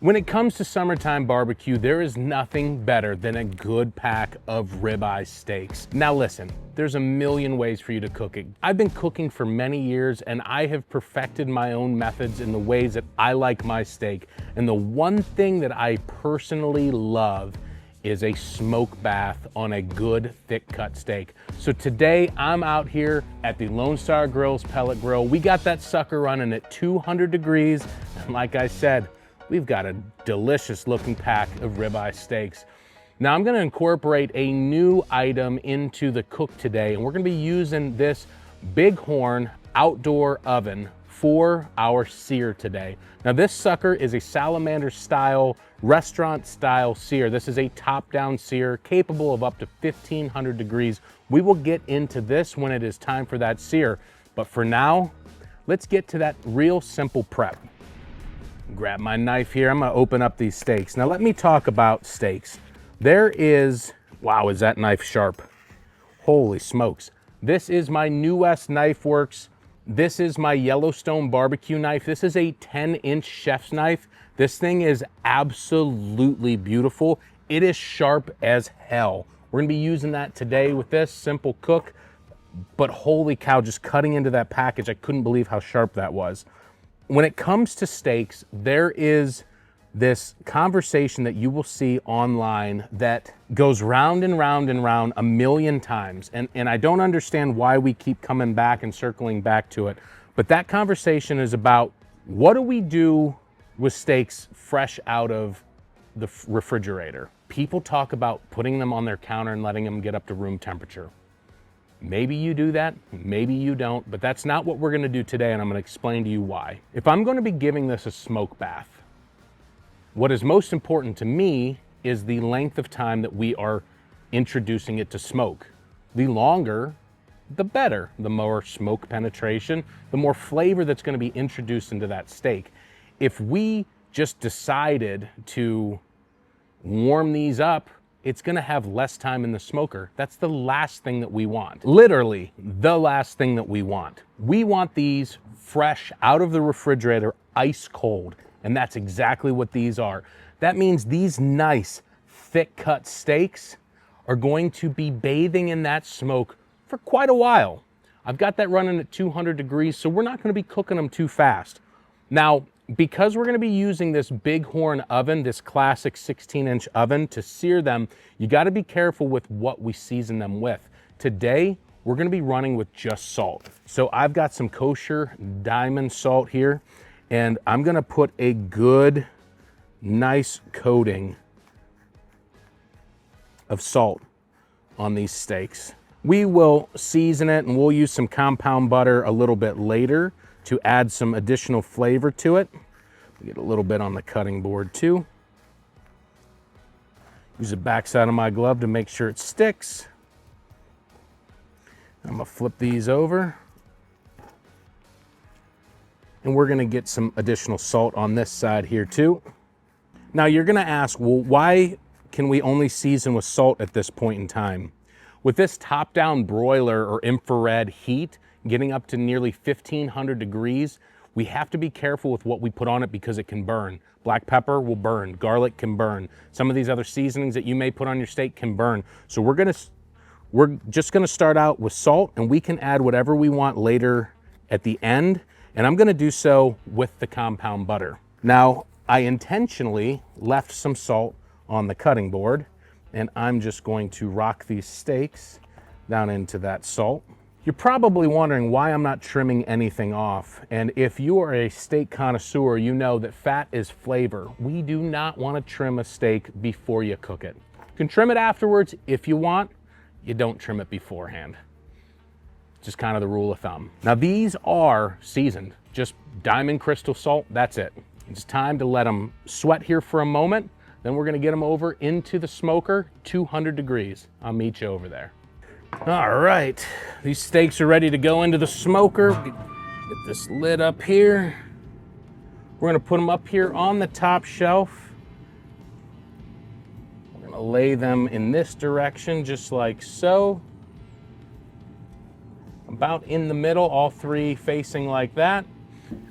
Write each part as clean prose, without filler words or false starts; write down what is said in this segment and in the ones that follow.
When it comes to summertime barbecue, there is nothing better than a good pack of ribeye steaks. Now listen, there's a million ways for you to cook it. I've been cooking for many years and I have perfected my own methods in the ways that I like my steak. And the one thing that I personally love is a smoke bath on a good thick cut steak. So today I'm out here at the Lone Star Grill's pellet grill. We got that sucker running at 200 degrees. And like I said, we've got a delicious looking pack of ribeye steaks. Now I'm gonna incorporate a new item into the cook today, and we're gonna be using this Bighorn outdoor oven for our sear today. Now this sucker is a salamander style, restaurant style sear. This is a top down sear capable of up to 1500 degrees. We will get into this when it is time for that sear. But for now, let's get to that real simple prep. Grab my knife here. I'm gonna open up these steaks. Now let me talk about steaks. There is, wow, is that knife sharp? Holy smokes. This is my New West Knife Works. This is my Yellowstone barbecue knife. This is a 10-inch chef's knife. This thing is absolutely beautiful. It is sharp as hell. We're gonna be using that today with this simple cook, but holy cow, just cutting into that package, I couldn't believe how sharp that was. When it comes to steaks, there is this conversation that you will see online that goes round and round and round a million times. And I don't understand why we keep coming back and circling back to it. But that conversation is about, what do we do with steaks fresh out of the refrigerator? People talk about putting them on their counter and letting them get up to room temperature. Maybe you do that, maybe you don't, but that's not what we're gonna do today, and I'm gonna explain to you why. If I'm gonna be giving this a smoke bath, what is most important to me is the length of time that we are introducing it to smoke. The longer, the better. The more smoke penetration, the more flavor that's gonna be introduced into that steak. If we just decided to warm these up, it's gonna have less time in the smoker. That's the last thing that we want. Literally, the last thing that we want. We want these fresh out of the refrigerator, ice cold, and that's exactly what these are. That means these nice, thick cut steaks are going to be bathing in that smoke for quite a while. I've got that running at 200 degrees, so we're not gonna be cooking them too fast. Now, because we're gonna be using this Bighorn oven, this classic 16-inch oven to sear them, you gotta be careful with what we season them with. Today, we're gonna be running with just salt. So I've got some kosher diamond salt here, and I'm gonna put a good, nice coating of salt on these steaks. We will season it, and we'll use some compound butter a little bit later to add some additional flavor to it. Get a little bit on the cutting board too. Use the backside of my glove to make sure it sticks. I'm gonna flip these over. And we're gonna get some additional salt on this side here too. Now you're gonna ask, well, why can we only season with salt at this point in time? With this top-down broiler or infrared heat, getting up to nearly 1500 degrees, we have to be careful with what we put on it because it can burn. Black pepper will burn, garlic can burn. Some of these other seasonings that you may put on your steak can burn. So we're just gonna start out with salt, and we can add whatever we want later at the end. And I'm gonna do so with the compound butter. Now, I intentionally left some salt on the cutting board, and I'm just going to rock these steaks down into that salt. You're probably wondering why I'm not trimming anything off. And if you are a steak connoisseur, you know that fat is flavor. We do not want to trim a steak before you cook it. You can trim it afterwards if you want. You don't trim it beforehand. Just kind of the rule of thumb. Now these are seasoned, just diamond crystal salt, that's it. It's time to let them sweat here for a moment. Then we're gonna get them over into the smoker, 200 degrees. I'll meet you over there. All right, these steaks are ready to go into the smoker. Get this lid up here. We're gonna put them up here on the top shelf. We're gonna lay them in this direction, just like so. About in the middle, all three facing like that.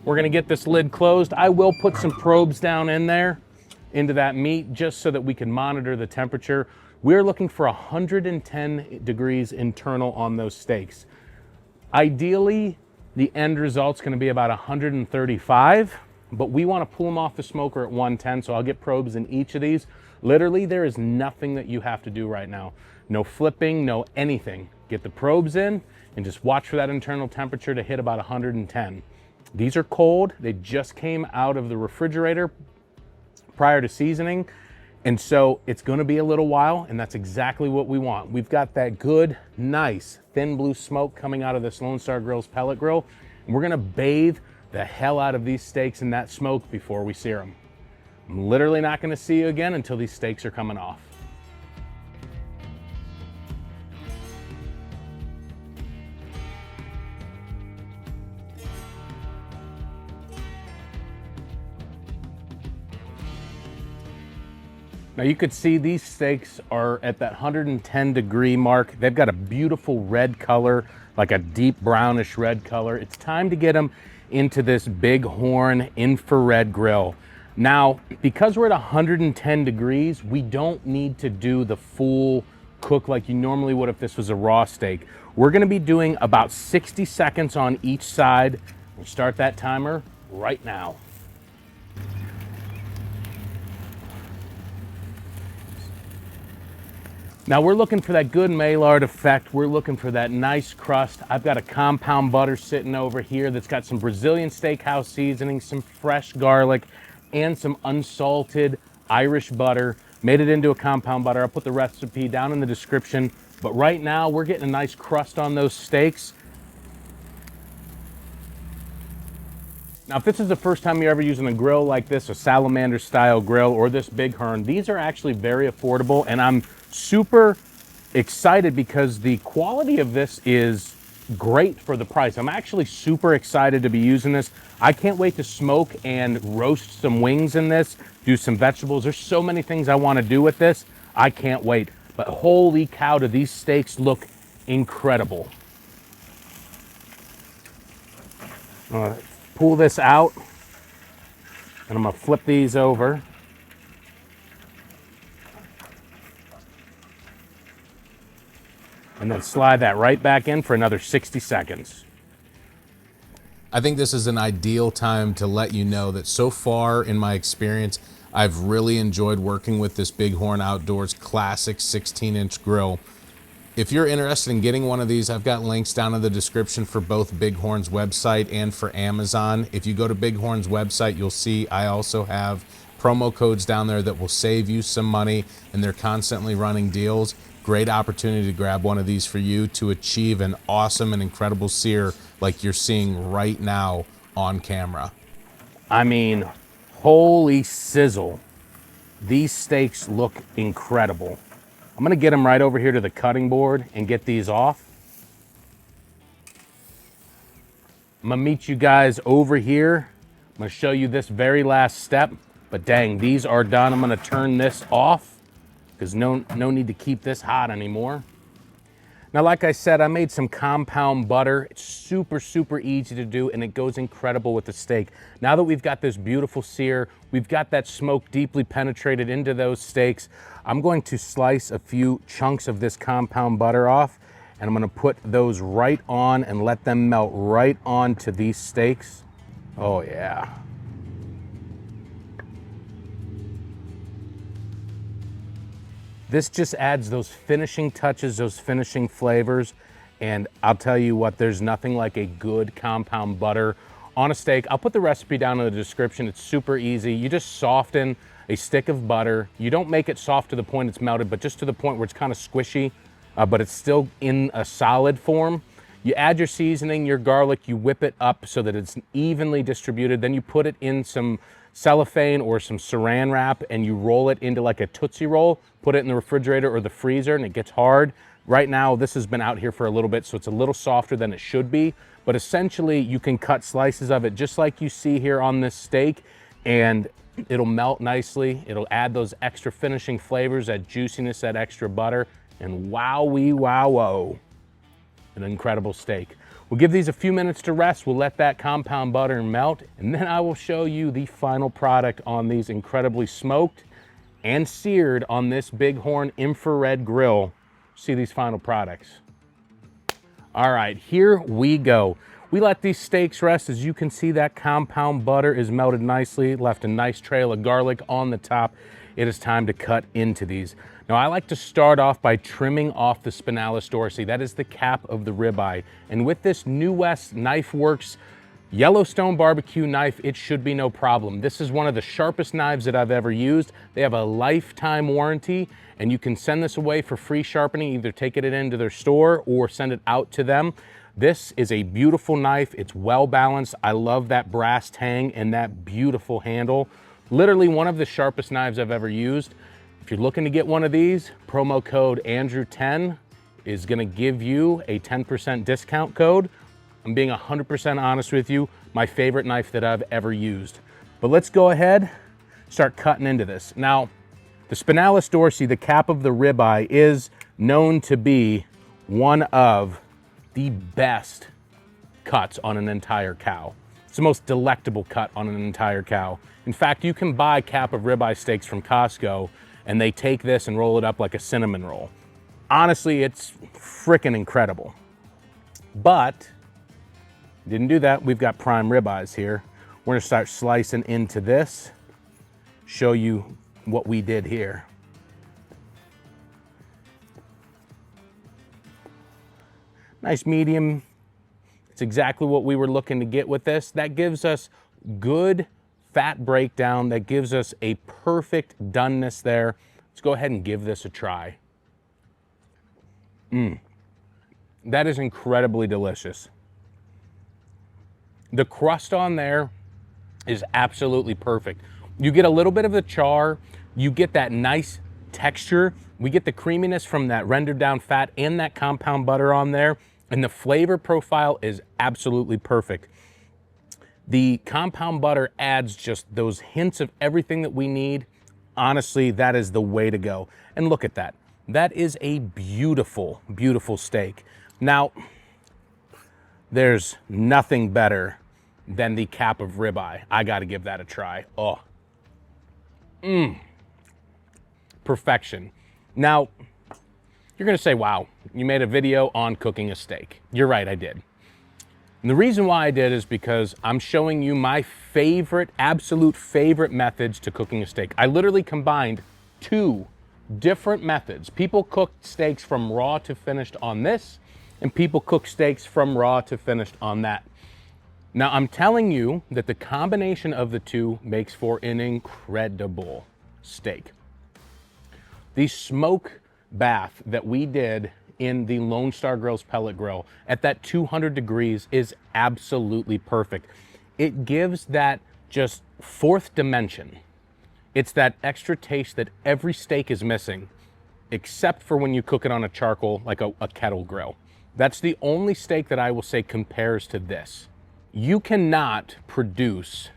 We're gonna get this lid closed. I will put some probes down in there into that meat just so that we can monitor the temperature. We're looking for 110 degrees internal on those steaks. Ideally, the end result's gonna be about 135, but we wanna pull them off the smoker at 110, so I'll get probes in each of these. Literally, there is nothing that you have to do right now. No flipping, no anything. Get the probes in and just watch for that internal temperature to hit about 110. These are cold. They just came out of the refrigerator prior to seasoning. And so it's gonna be a little while, and that's exactly what we want. We've got that good, nice, thin blue smoke coming out of this Lone Star Grill's pellet grill. And we're gonna bathe the hell out of these steaks in that smoke before we sear them. I'm literally not gonna see you again until these steaks are coming off. Now you could see these steaks are at that 110 degree mark. They've got a beautiful red color, like a deep brownish red color. It's time to get them into this Bighorn infrared grill. Now, because we're at 110 degrees, we don't need to do the full cook like you normally would if this was a raw steak. We're gonna be doing about 60 seconds on each side. We'll start that timer right now. Now we're looking for that good Maillard effect. We're looking for that nice crust. I've got a compound butter sitting over here that's got some Brazilian steakhouse seasoning, some fresh garlic, and some unsalted Irish butter. Made it into a compound butter. I'll put the recipe down in the description. But right now we're getting a nice crust on those steaks. Now, if this is the first time you're ever using a grill like this, a salamander style grill or this Bighorn, these are actually very affordable, and I'm super excited because the quality of this is great for the price. I'm actually super excited to be using this. I can't wait to smoke and roast some wings in this, do some vegetables. There's so many things I want to do with this. I can't wait. But holy cow, do these steaks look incredible. Pull this out, and I'm gonna flip these over. And then slide that right back in for another 60 seconds. I think this is an ideal time to let you know that so far in my experience, I've really enjoyed working with this Bighorn Outdoors classic 16-inch grill. If you're interested in getting one of these, I've got links down in the description for both Bighorn's website and for Amazon. If you go to Bighorn's website, you'll see I also have promo codes down there that will save you some money, and they're constantly running deals. Great opportunity to grab one of these for you to achieve an awesome and incredible sear like you're seeing right now on camera. I mean, holy sizzle. These steaks look incredible. I'm gonna get them right over here to the cutting board and get these off. I'm gonna meet you guys over here. I'm gonna show you this very last step, but dang, these are done. I'm gonna turn this off because no need to keep this hot anymore. Now, like I said, I made some compound butter. It's super, super easy to do, and it goes incredible with the steak. Now that we've got this beautiful sear, we've got that smoke deeply penetrated into those steaks, I'm going to slice a few chunks of this compound butter off, and I'm gonna put those right on and let them melt right onto these steaks. Oh yeah. This just adds those finishing touches, those finishing flavors. And I'll tell you what, there's nothing like a good compound butter on a steak. I'll put the recipe down in the description. It's super easy. You just soften a stick of butter. You don't make it soft to the point it's melted, but just to the point where it's kind of squishy, but it's still in a solid form. You add your seasoning, your garlic, you whip it up so that it's evenly distributed. Then you put it in some cellophane or some saran wrap and you roll it into like a Tootsie Roll, put it in the refrigerator or the freezer, and it gets hard. Right now, this has been out here for a little bit, so it's a little softer than it should be, but essentially you can cut slices of it just like you see here on this steak, and it'll melt nicely. It'll add those extra finishing flavors, that juiciness, that extra butter, and wowee wow-o, an incredible steak. We'll give these a few minutes to rest. We'll let that compound butter melt, and then I will show you the final product on these incredibly smoked and seared on this Bighorn infrared grill. See these final products. All right, here we go. We let these steaks rest. As you can see, that compound butter is melted nicely, left a nice trail of garlic on the top. It is time to cut into these. Now, I like to start off by trimming off the spinalis dorsi. That is the cap of the ribeye. And with this New West Knife Works Yellowstone barbecue knife, it should be no problem. This is one of the sharpest knives that I've ever used. They have a lifetime warranty, and you can send this away for free sharpening, either take it into their store or send it out to them. This is a beautiful knife. It's well balanced. I love that brass tang and that beautiful handle. Literally one of the sharpest knives I've ever used. If you're looking to get one of these, promo code Andrew10 is gonna give you a 10% discount code. I'm being 100% honest with you, my favorite knife that I've ever used. But let's go ahead, start cutting into this. Now, the spinalis dorsi, the cap of the ribeye, is known to be one of the best cuts on an entire cow. It's the most delectable cut on an entire cow. In fact, you can buy cap of ribeye steaks from Costco, and they take this and roll it up like a cinnamon roll. Honestly, it's freaking incredible. But didn't do that. We've got prime ribeyes here. We're gonna start slicing into this, show you what we did here. Nice medium. It's exactly what we were looking to get with this. That gives us good fat breakdown. That gives us a perfect doneness there. Let's go ahead and give this a try. That is incredibly delicious. The crust on there is absolutely perfect. You get a little bit of the char, you get that nice texture, we get the creaminess from that rendered down fat and that compound butter on there, and the flavor profile is absolutely perfect. The compound butter adds just those hints of everything that we need. Honestly, that is the way to go. And look at that. That is a beautiful, beautiful steak. Now, there's nothing better than the cap of ribeye. I gotta give that a try. Oh. Perfection. Now, you're gonna say, wow, you made a video on cooking a steak. You're right, I did. And the reason why I did is because I'm showing you my favorite, absolute favorite methods to cooking a steak. I literally combined 2 different methods. People cook steaks from raw to finished on this, and people cook steaks from raw to finished on that. Now, I'm telling you that the combination of the 2 makes for an incredible steak. The smoke bath that we did in the Lone Star Grill's pellet grill at that 200 degrees is absolutely perfect. It gives that just 4th dimension. It's that extra taste that every steak is missing, except for when you cook it on a charcoal, like a kettle grill. That's the only steak that I will say compares to this. You cannot produce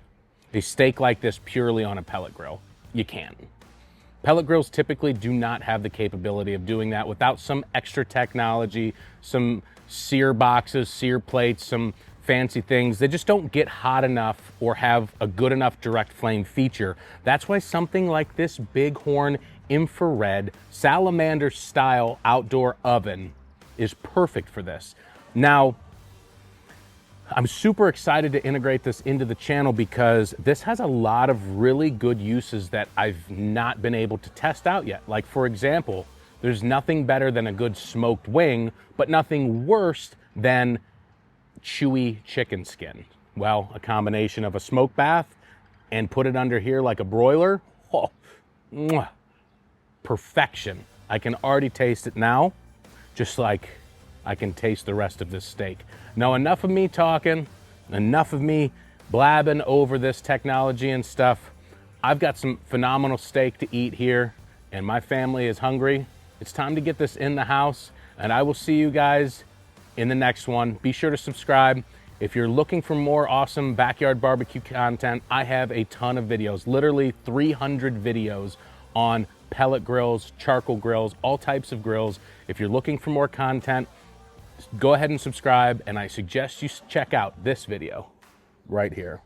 a steak like this purely on a pellet grill. You can't. Pellet grills typically do not have the capability of doing that without some extra technology, some sear boxes, sear plates, some fancy things. They just don't get hot enough or have a good enough direct flame feature. That's why something like this Bighorn infrared salamander style outdoor oven is perfect for this. Now, I'm super excited to integrate this into the channel because this has a lot of really good uses that I've not been able to test out yet. Like, for example, there's nothing better than a good smoked wing, but nothing worse than chewy chicken skin. Well, a combination of a smoke bath and put it under here like a broiler. Oh, mwah, perfection. I can already taste it now, just like I can taste the rest of this steak. Now, enough of me talking, enough of me blabbing over this technology and stuff. I've got some phenomenal steak to eat here, and my family is hungry. It's time to get this in the house, and I will see you guys in the next one. Be sure to subscribe. If you're looking for more awesome backyard barbecue content, I have a ton of videos, literally 300 videos on pellet grills, charcoal grills, all types of grills. If you're looking for more content, go ahead and subscribe, and I suggest you check out this video right here.